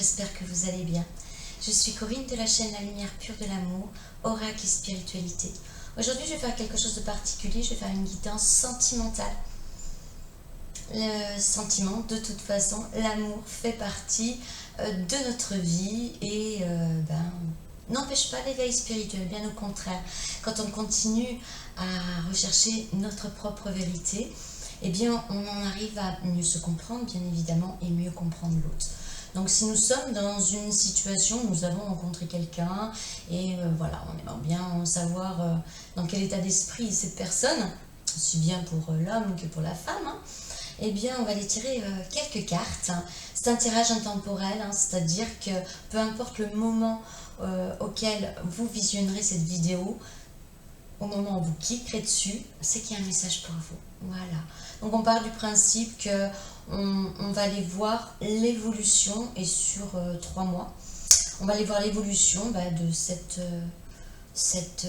j'espère que vous allez bien. Je suis Corinne de la chaîne La Lumière Pure de l'Amour, Oracle et Spiritualité. Aujourd'hui, je vais faire quelque chose de particulier, je vais faire une guidance sentimentale. Le sentiment, de toute façon, l'amour fait partie de notre vie et n'empêche pas l'éveil spirituel, bien au contraire. Quand on continue à rechercher notre propre vérité, eh bien, on en arrive à mieux se comprendre, bien évidemment, et mieux comprendre l'autre. Donc, si nous sommes dans une situation où nous avons rencontré quelqu'un, et voilà, on aimerait bien savoir dans quel état d'esprit est cette personne, aussi bien pour l'homme que pour la femme, eh bien, on va aller tirer quelques cartes. C'est un tirage intemporel, c'est-à-dire que peu importe le moment auquel vous visionnerez cette vidéo, au moment où vous cliquerez dessus, c'est qu'il y a un message pour vous. Voilà. Donc on part du principe que on va aller voir l'évolution, et sur 3 mois, on va aller voir l'évolution de cette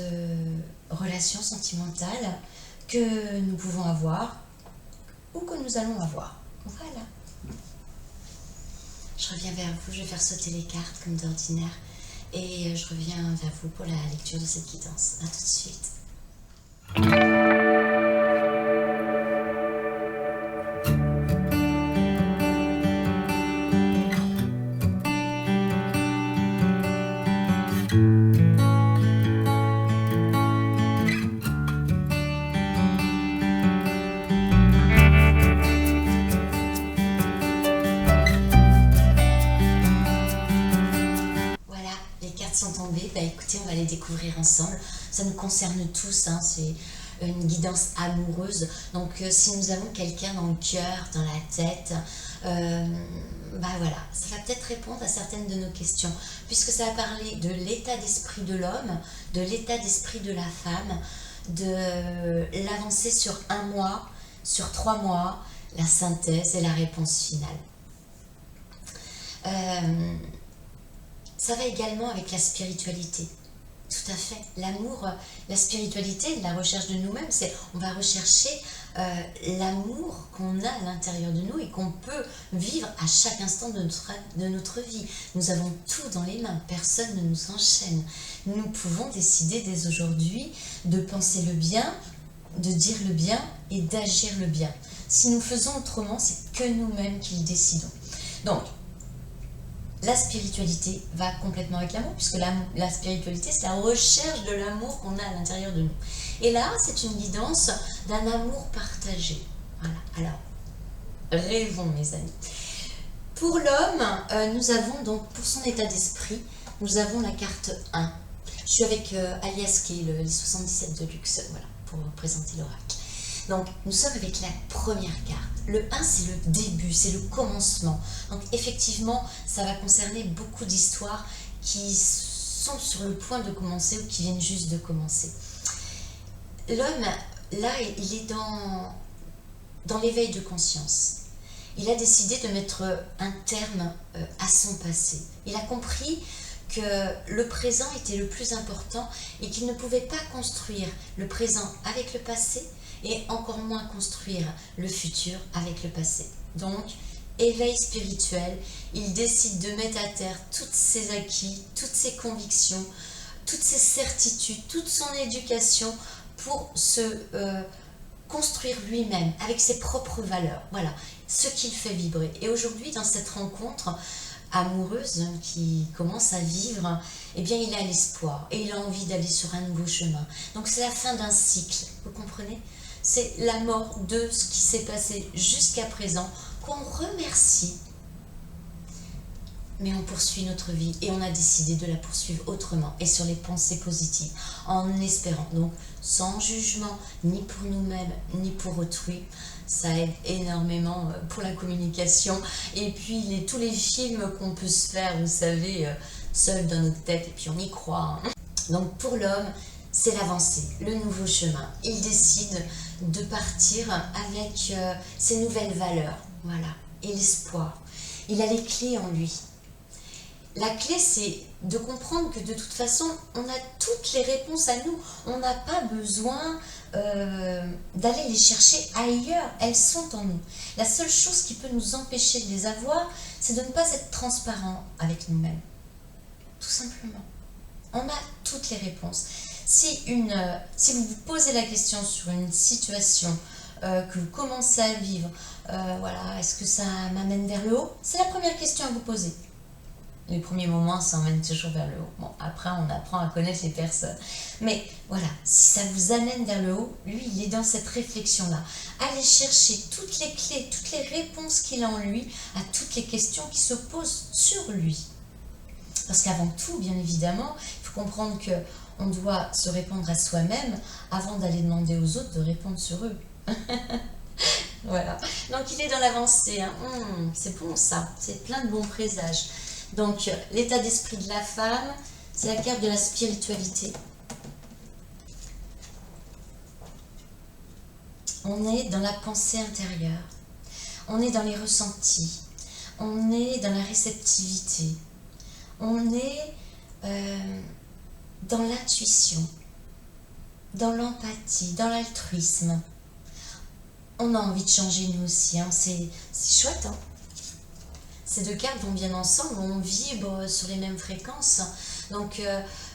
relation sentimentale que nous pouvons avoir ou que nous allons avoir. Voilà. Je reviens vers vous, je vais faire sauter les cartes comme d'ordinaire et je reviens vers vous pour la lecture de cette guidance. A tout de suite. Voilà, les cartes sont tombées. Écoutez, on va les découvrir ensemble. Ça nous concerne tous, c'est une guidance amoureuse. Donc si nous avons quelqu'un dans le cœur, dans la tête, voilà, ça va peut-être répondre à certaines de nos questions, puisque ça va parler de l'état d'esprit de l'homme, de l'état d'esprit de la femme, de l'avancée sur 1 mois, sur 3 mois, la synthèse et la réponse finale. Ça va également avec la spiritualité. Tout à fait. L'amour, la spiritualité, la recherche de nous-mêmes, on va rechercher l'amour qu'on a à l'intérieur de nous et qu'on peut vivre à chaque instant de notre vie. Nous avons tout dans les mains, personne ne nous enchaîne. Nous pouvons décider dès aujourd'hui de penser le bien, de dire le bien et d'agir le bien. Si nous faisons autrement, c'est que nous-mêmes qui le décidons. Donc, la spiritualité va complètement avec l'amour, puisque la spiritualité, c'est la recherche de l'amour qu'on a à l'intérieur de nous. Et là, c'est une guidance d'un amour partagé. Voilà. Alors, rêvons, mes amis. Pour l'homme, nous avons donc, pour son état d'esprit, nous avons la carte 1. Je suis avec Alias, qui est les 77 de luxe, voilà, pour présenter l'oracle. Donc, nous sommes avec la première carte. Le 1, c'est le début, c'est le commencement. Donc, effectivement, ça va concerner beaucoup d'histoires qui sont sur le point de commencer ou qui viennent juste de commencer. L'homme, là, il est dans l'éveil de conscience. Il a décidé de mettre un terme à son passé. Il a compris que le présent était le plus important et qu'il ne pouvait pas construire le présent avec le passé et encore moins construire le futur avec le passé. Donc, éveil spirituel, il décide de mettre à terre tous ses acquis, toutes ses convictions, toutes ses certitudes, toute son éducation pour se construire lui-même avec ses propres valeurs. Voilà, ce qu'il fait vibrer. Et aujourd'hui, dans cette rencontre amoureuse qui commence à vivre, eh bien, il a l'espoir et il a envie d'aller sur un nouveau chemin. Donc, c'est la fin d'un cycle, vous comprenez ? C'est la mort de ce qui s'est passé jusqu'à présent, qu'on remercie. Mais on poursuit notre vie et on a décidé de la poursuivre autrement et sur les pensées positives, en espérant. Donc, sans jugement, ni pour nous-mêmes, ni pour autrui. Ça aide énormément pour la communication. Et puis, tous les films qu'on peut se faire, vous savez, seuls dans notre tête, et puis on y croit. Donc, pour l'homme, c'est l'avancée, le nouveau chemin. Il décide de partir avec ses nouvelles valeurs, voilà, et l'espoir. Il a les clés en lui. La clé, c'est de comprendre que de toute façon, on a toutes les réponses à nous. On n'a pas besoin d'aller les chercher ailleurs. Elles sont en nous. La seule chose qui peut nous empêcher de les avoir, c'est de ne pas être transparent avec nous-mêmes. Tout simplement. On a toutes les réponses. Si vous vous posez la question sur une situation que vous commencez à vivre, voilà, est-ce que ça m'amène vers le haut? C'est la première question à vous poser. Les premiers moments, ça emmène toujours vers le haut. Bon, après, on apprend à connaître les personnes. Mais voilà, si ça vous amène vers le haut, lui, il est dans cette réflexion-là. Allez chercher toutes les clés, toutes les réponses qu'il a en lui à toutes les questions qui se posent sur lui. Parce qu'avant tout, bien évidemment, il faut comprendre qu'on doit se répondre à soi-même avant d'aller demander aux autres de répondre sur eux. Voilà. Donc, il est dans l'avancée. Hein. C'est bon, ça. C'est plein de bons présages. Donc, l'état d'esprit de la femme, c'est la carte de la spiritualité. On est dans la pensée intérieure. On est dans les ressentis. On est dans la réceptivité. On est dans l'intuition, dans l'empathie, dans l'altruisme. On a envie de changer nous aussi. Hein. C'est chouette, hein. Ces deux cartes vont bien ensemble, on vibre sur les mêmes fréquences. Donc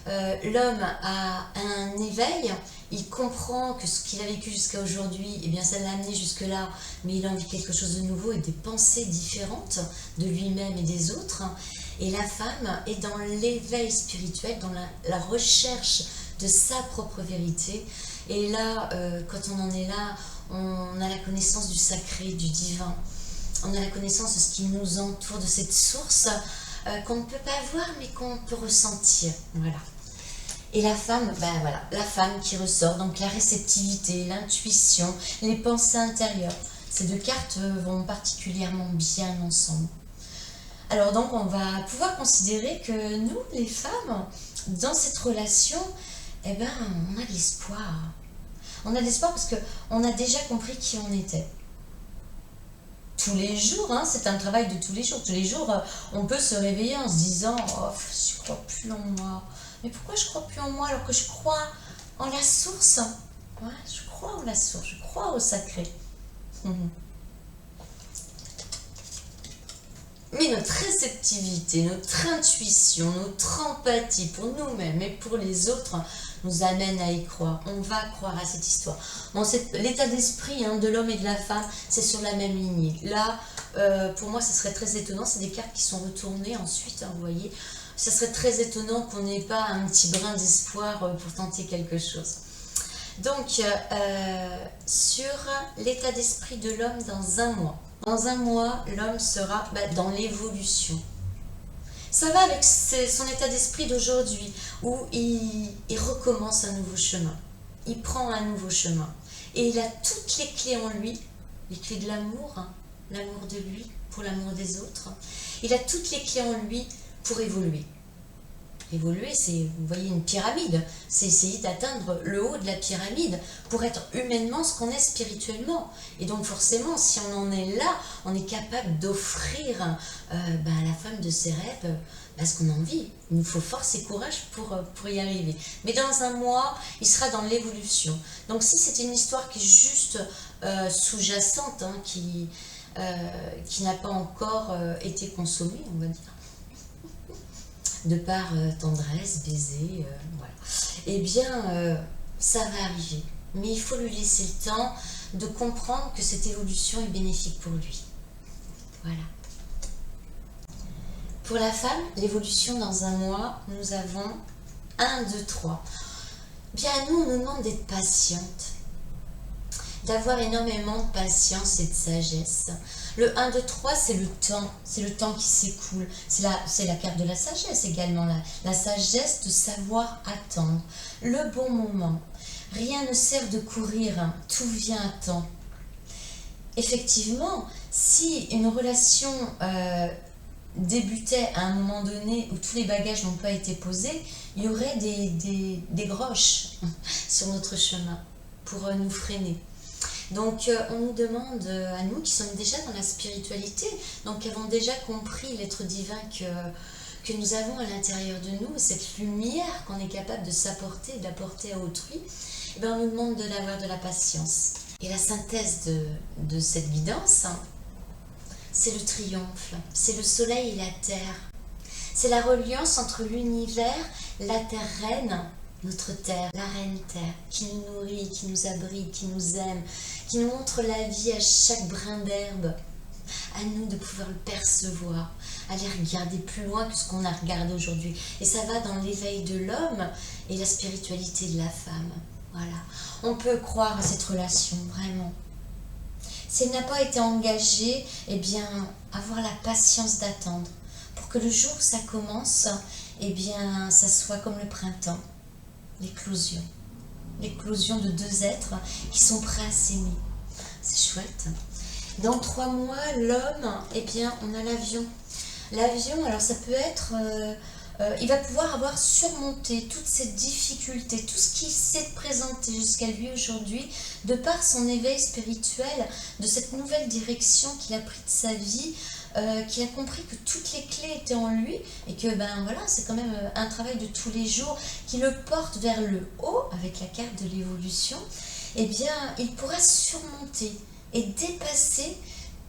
l'homme a un éveil, il comprend que ce qu'il a vécu jusqu'à aujourd'hui, eh bien ça l'a amené jusque-là, mais il a envie de quelque chose de nouveau et des pensées différentes de lui-même et des autres. Et la femme est dans l'éveil spirituel, dans la recherche de sa propre vérité. Et là, quand on en est là, on a la connaissance du sacré, du divin. On a la connaissance de ce qui nous entoure, de cette source qu'on ne peut pas voir mais qu'on peut ressentir. Voilà. Et la femme, ben voilà, la femme qui ressort, donc la réceptivité, l'intuition, les pensées intérieures. Ces deux cartes vont particulièrement bien ensemble. Alors donc on va pouvoir considérer que nous, les femmes, dans cette relation, eh ben, on a de l'espoir. On a de l'espoir parce qu'on a déjà compris qui on était. Tous les jours, hein, c'est un travail de tous les jours. Tous les jours, on peut se réveiller en se disant « Oh, je crois plus en moi. Mais pourquoi je crois plus en moi alors que je crois en la source ?» Ouais, je crois en la source, je crois au sacré. Mais notre réceptivité, notre intuition, notre empathie pour nous-mêmes et pour les autres nous amène à y croire. On va croire à cette histoire. Bon, l'état d'esprit de l'homme et de la femme, c'est sur la même lignée. Là, pour moi, ce serait très étonnant. C'est des cartes qui sont retournées ensuite, hein, vous voyez. Ce serait très étonnant qu'on n'ait pas un petit brin d'espoir pour tenter quelque chose. Donc, sur l'état d'esprit de l'homme dans un mois. Dans un mois, l'homme sera dans l'évolution. Ça va avec son état d'esprit d'aujourd'hui, où il recommence un nouveau chemin. Il prend un nouveau chemin. Et il a toutes les clés en lui, les clés de l'amour, hein, l'amour de lui, pour l'amour des autres. Il a toutes les clés en lui pour évoluer. Évoluer, c'est, vous voyez, une pyramide. C'est essayer d'atteindre le haut de la pyramide pour être humainement ce qu'on est spirituellement. Et donc forcément, si on en est là, on est capable d'offrir à la femme de ses rêves ce qu'on a envie. Il nous faut force et courage pour y arriver. Mais dans un mois, il sera dans l'évolution. Donc si c'est une histoire qui est juste sous-jacente, hein, qui n'a pas encore été consommée, on va dire, de par tendresse, baiser, voilà. Eh bien, ça va arriver. Mais il faut lui laisser le temps de comprendre que cette évolution est bénéfique pour lui. Voilà. Pour la femme, l'évolution dans un mois, nous avons 1, 2, 3. Bien, nous, on nous demande d'être patiente, d'avoir énormément de patience et de sagesse. Le 1, 2, 3, c'est le temps qui s'écoule. C'est la carte de la sagesse également, la sagesse de savoir attendre le bon moment. Rien ne sert de courir, hein, tout vient à temps. Effectivement, si une relation débutait à un moment donné où tous les bagages n'ont pas été posés, il y aurait des groches sur notre chemin pour nous freiner. Donc on nous demande, à nous qui sommes déjà dans la spiritualité, donc qui avons déjà compris l'être divin que nous avons à l'intérieur de nous, cette lumière qu'on est capable de s'apporter et d'apporter à autrui, et bien on nous demande d'avoir de la patience. Et la synthèse de cette guidance, c'est le triomphe, c'est le soleil et la terre. C'est la reliance entre l'univers, la terre reine, notre terre, la reine terre, qui nous nourrit, qui nous abrite, qui nous aime, qui nous montre la vie à chaque brin d'herbe. À nous de pouvoir le percevoir, aller regarder plus loin que ce qu'on a regardé aujourd'hui. Et ça va dans l'éveil de l'homme et la spiritualité de la femme. Voilà. On peut croire à cette relation, vraiment. Si elle n'a pas été engagée, eh bien, avoir la patience d'attendre. Pour que le jour où ça commence, eh bien, ça soit comme le printemps. L'éclosion. L'éclosion de deux êtres qui sont prêts à s'aimer. C'est chouette. Dans 3 mois, l'homme, eh bien, on a l'avion. L'avion, alors ça peut être... il va pouvoir avoir surmonté toutes ces difficultés, tout ce qui s'est présenté jusqu'à lui aujourd'hui, de par son éveil spirituel, de cette nouvelle direction qu'il a pris de sa vie, qu'il a compris que toutes les clés étaient en lui, et que ben voilà, c'est quand même un travail de tous les jours qui le porte vers le haut, avec la carte de l'évolution. Eh bien, il pourra surmonter et dépasser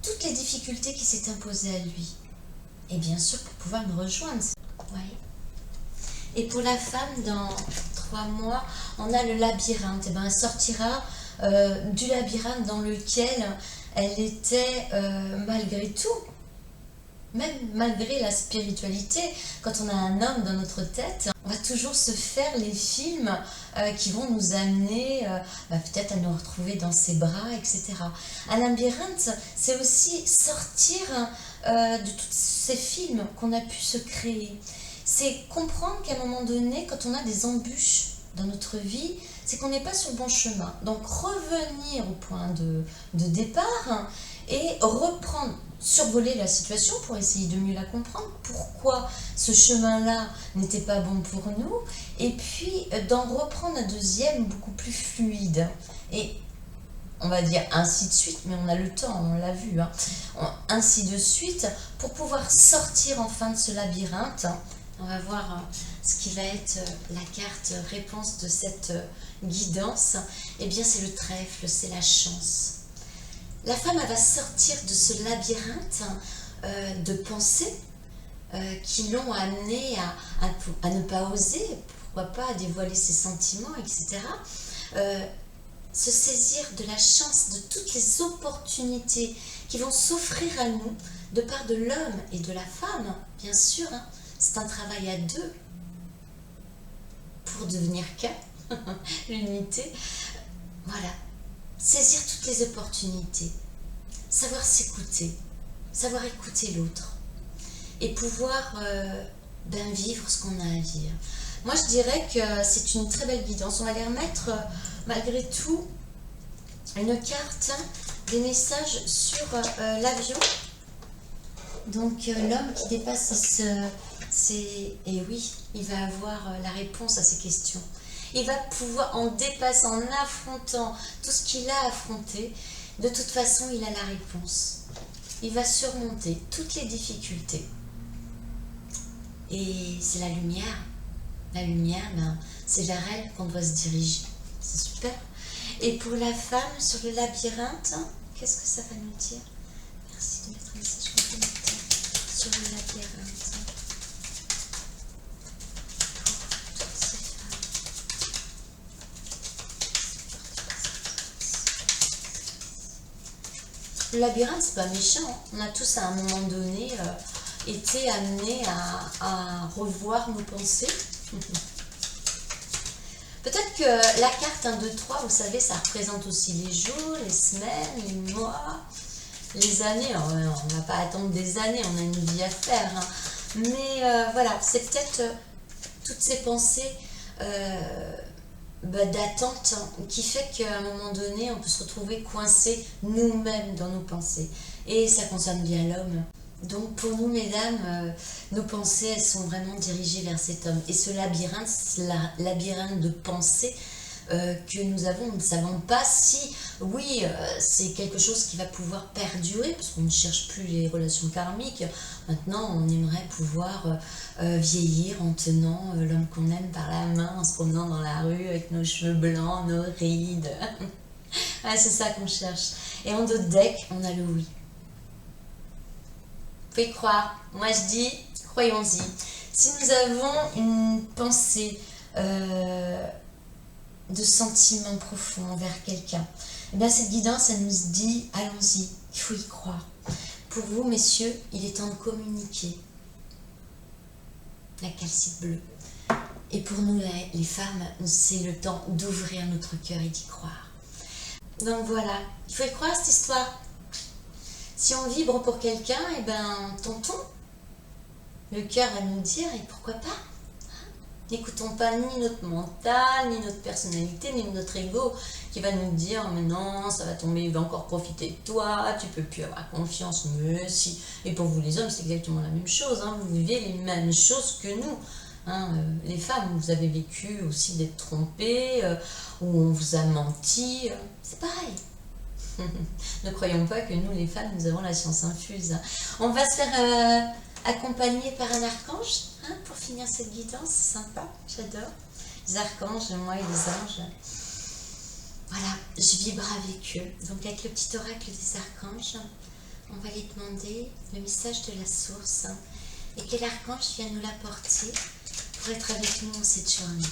toutes les difficultés qui s'étaient imposées à lui. Et bien sûr, pour pouvoir nous rejoindre. Ouais. Et pour la femme, dans 3 mois, on a le labyrinthe. Et ben, elle sortira du labyrinthe dans lequel elle était malgré tout. Même malgré la spiritualité, quand on a un homme dans notre tête, on va toujours se faire les films qui vont nous amener peut-être à nous retrouver dans ses bras, etc. Un labyrinthe, c'est aussi sortir de tous ces films qu'on a pu se créer. C'est comprendre qu'à un moment donné, quand on a des embûches dans notre vie, c'est qu'on n'est pas sur le bon chemin. Donc revenir au point de départ et reprendre, survoler la situation pour essayer de mieux la comprendre, pourquoi ce chemin-là n'était pas bon pour nous, et puis d'en reprendre un deuxième beaucoup plus fluide. Et on va dire ainsi de suite, mais on a le temps, on l'a vu, hein. Ainsi de suite, pour pouvoir sortir enfin de ce labyrinthe. On va voir ce qui va être la carte réponse de cette guidance. Eh bien, c'est le trèfle, c'est la chance. La femme, elle va sortir de ce labyrinthe de pensées qui l'ont amenée à ne pas oser, pourquoi pas, à dévoiler ses sentiments, etc. Se saisir de la chance, de toutes les opportunités qui vont s'offrir à nous de part de l'homme et de la femme, bien sûr. Hein. C'est un travail à deux pour devenir qu'un, l'unité. Voilà. Saisir toutes les opportunités, savoir s'écouter, savoir écouter l'autre et pouvoir vivre ce qu'on a à vivre. Moi, je dirais que c'est une très belle guidance. On va aller remettre, malgré tout, une carte, des messages sur l'avion. Donc, l'homme qui dépasse et oui, il va avoir la réponse à ces questions. Il va pouvoir, en dépassant, en affrontant tout ce qu'il a affronté, de toute façon, il a la réponse. Il va surmonter toutes les difficultés. Et c'est la lumière. La lumière, c'est vers elle qu'on doit se diriger. C'est super. Et pour la femme, sur le labyrinthe, qu'est-ce que ça va nous dire? Merci de mettre un message complémentaire sur le labyrinthe. Le labyrinthe, c'est pas méchant. On a tous à un moment donné été amenés à revoir nos pensées. Peut-être que la carte 1, 2, 3, vous savez, ça représente aussi les jours, les semaines, les mois, les années. Alors, on ne va pas attendre des années, on a une vie à faire. Hein. Mais voilà, c'est peut-être toutes ces pensées d'attente qui fait qu'à un moment donné, on peut se retrouver coincé nous-mêmes dans nos pensées. Et ça concerne bien l'homme. Donc pour nous, mesdames, nos pensées, elles sont vraiment dirigées vers cet homme. Et ce labyrinthe, c'est le labyrinthe de pensées que nous avons. Nous ne savons pas si, oui, c'est quelque chose qui va pouvoir perdurer, parce qu'on ne cherche plus les relations karmiques. Maintenant, on aimerait pouvoir vieillir en tenant l'homme qu'on aime par la main, en se promenant dans la rue avec nos cheveux blancs, nos rides. Ah, c'est ça qu'on cherche. Et en d'autres decks, on a le oui. faut y croire. Moi je dis, croyons-y. Si nous avons une pensée de sentiment profond envers quelqu'un, eh bien cette guidance, elle nous dit, allons-y, il faut y croire. Pour vous, messieurs, il est temps de communiquer. La calcite bleue. Et pour nous, les femmes, c'est le temps d'ouvrir notre cœur et d'y croire. Donc voilà, il faut y croire cette histoire. Si on vibre pour quelqu'un, eh ben, tentons. Le cœur va nous dire, et pourquoi pas? N'écoutons pas ni notre mental, ni notre personnalité, ni notre ego qui va nous dire mais non, ça va tomber, il va encore profiter de toi, tu peux plus avoir confiance, mais si. Et pour vous les hommes, c'est exactement la même chose, hein, vous vivez les mêmes choses que nous. Hein, les femmes, vous avez vécu aussi d'être trompées, où on vous a menti, c'est pareil. Ne croyons pas que nous les femmes, nous avons la science infuse. Hein. On va se faire accompagné par un archange, hein, pour finir cette guidance, c'est sympa, j'adore. Les archanges, moi et les anges, voilà, je vibre avec eux. Donc avec le petit oracle des archanges, on va les demander le message de la source, hein, et quel archange vient nous l'apporter pour être avec nous en cette journée.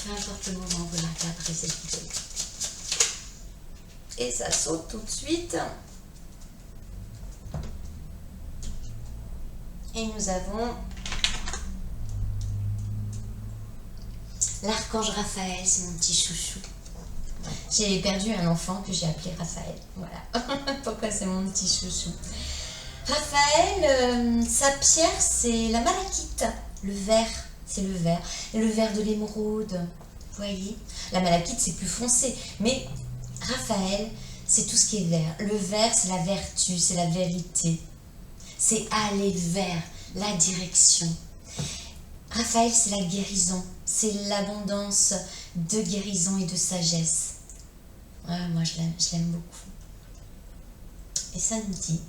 Peu importe le moment où vous la regarderez cette vidéo. Et ça saute tout de suite. Et nous avons l'archange Raphaël, c'est mon petit chouchou. J'ai perdu un enfant que j'ai appelé Raphaël. Voilà pourquoi c'est mon petit chouchou. Raphaël, sa pierre, c'est la malachite. Le vert, c'est le vert. Et le vert de l'émeraude, vous voyez. La malachite, c'est plus foncé. Mais Raphaël, c'est tout ce qui est vert. Le vert, c'est la vertu, c'est la vérité. C'est aller vers la direction. Raphaël, c'est la guérison, c'est l'abondance de guérison et de sagesse. Ouais, moi, je l'aime beaucoup. Et ça nous dit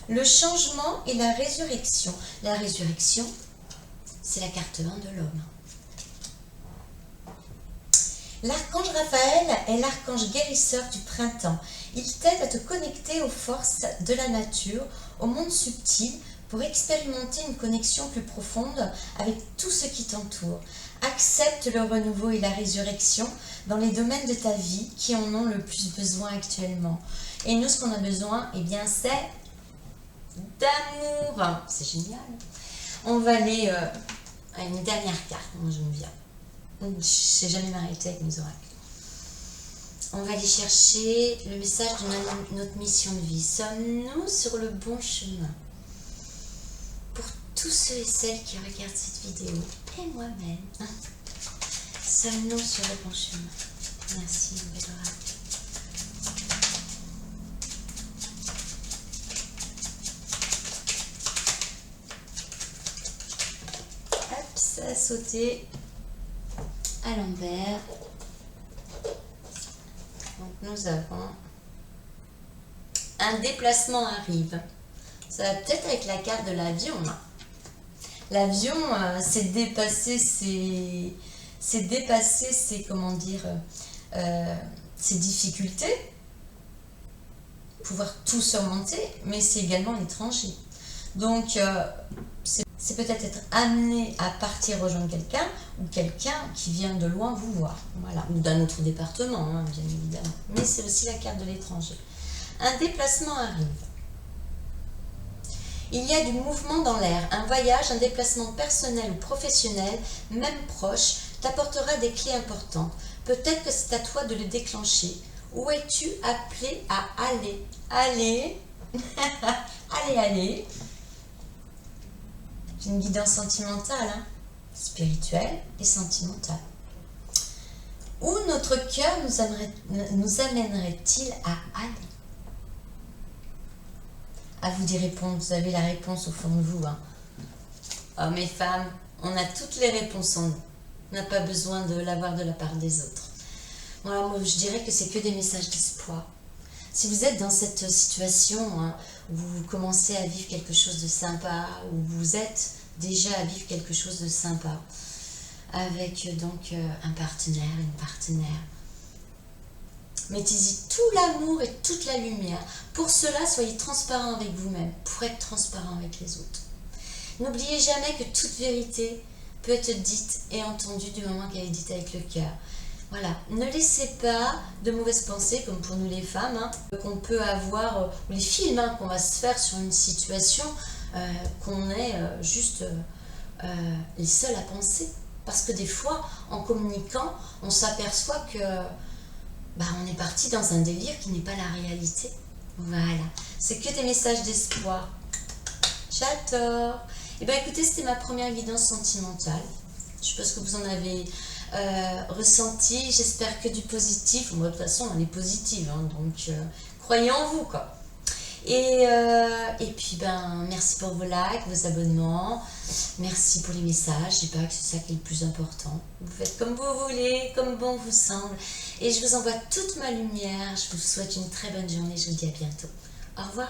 le changement et la résurrection. La résurrection, c'est la carte 1 de l'homme. L'archange Raphaël est l'archange guérisseur du printemps. Il t'aide à te connecter aux forces de la nature, au monde subtil, pour expérimenter une connexion plus profonde avec tout ce qui t'entoure. Accepte le renouveau et la résurrection dans les domaines de ta vie qui en ont le plus besoin actuellement. Et nous, ce qu'on a besoin, eh bien, c'est d'amour. C'est génial. On va aller à une dernière carte. Moi, j'aime bien. Je ne sais jamais m'arrêter avec mes oracles. On va aller chercher le message de notre mission de vie. Sommes-nous sur le bon chemin? Pour tous ceux et celles qui regardent cette vidéo, et moi-même, sommes-nous sur le bon chemin? Merci, mon bel oracle. Hop, ça a sauté à l'envers. Donc nous avons un déplacement arrive. Ça va peut-être avec la carte de l'avion. L'avion, c'est dépasser ses comment dire, ses difficultés, pouvoir tout surmonter, mais c'est également l'étranger. Donc c'est peut-être être amené à partir rejoindre quelqu'un ou quelqu'un qui vient de loin vous voir, voilà, ou d'un autre département, hein, bien évidemment. Mais c'est aussi la carte de l'étranger. Un déplacement arrive. Il y a du mouvement dans l'air. Un voyage, un déplacement personnel ou professionnel, même proche, t'apportera des clés importantes. Peut-être que c'est à toi de le déclencher. Où es-tu appelé à aller? Allez, allez. J'ai une guidance sentimentale, hein, spirituelle et sentimentale. Où notre cœur nous amènerait-il à aller? À vous d'y répondre, vous avez la réponse au fond de vous. Hein. Oh, mes femmes, on a toutes les réponses en nous. On n'a pas besoin de l'avoir de la part des autres. Voilà, moi je dirais que c'est que des messages d'espoir. Si vous êtes dans cette situation, hein, où vous commencez à vivre quelque chose de sympa, où vous êtes déjà à vivre quelque chose de sympa, avec donc un partenaire, une partenaire, Mettez-y tout l'amour et toute la lumière. Pour cela, soyez transparent avec vous-même, pour être transparent avec les autres. N'oubliez jamais que toute vérité peut être dite et entendue du moment qu'elle est dite avec le cœur. Voilà, ne laissez pas de mauvaises pensées, comme pour nous les femmes, qu'on peut avoir, ou les films qu'on va se faire sur une situation, qu'on est juste les seuls à penser. Parce que des fois, en communiquant, on s'aperçoit que on est parti dans un délire qui n'est pas la réalité. Voilà, c'est que des messages d'espoir. J'adore. Et bien écoutez, c'était ma première guidance sentimentale. Je sais pas ce que vous en avez ressenti. J'espère que du positif. Moi, de toute façon, on est positive, donc croyez en vous, quoi. Et puis, merci pour vos likes, vos abonnements. Merci pour les messages. Je dis pas que c'est ça qui est le plus important. Vous faites comme vous voulez, comme bon vous semble. Et je vous envoie toute ma lumière. Je vous souhaite une très bonne journée. Je vous dis à bientôt. Au revoir.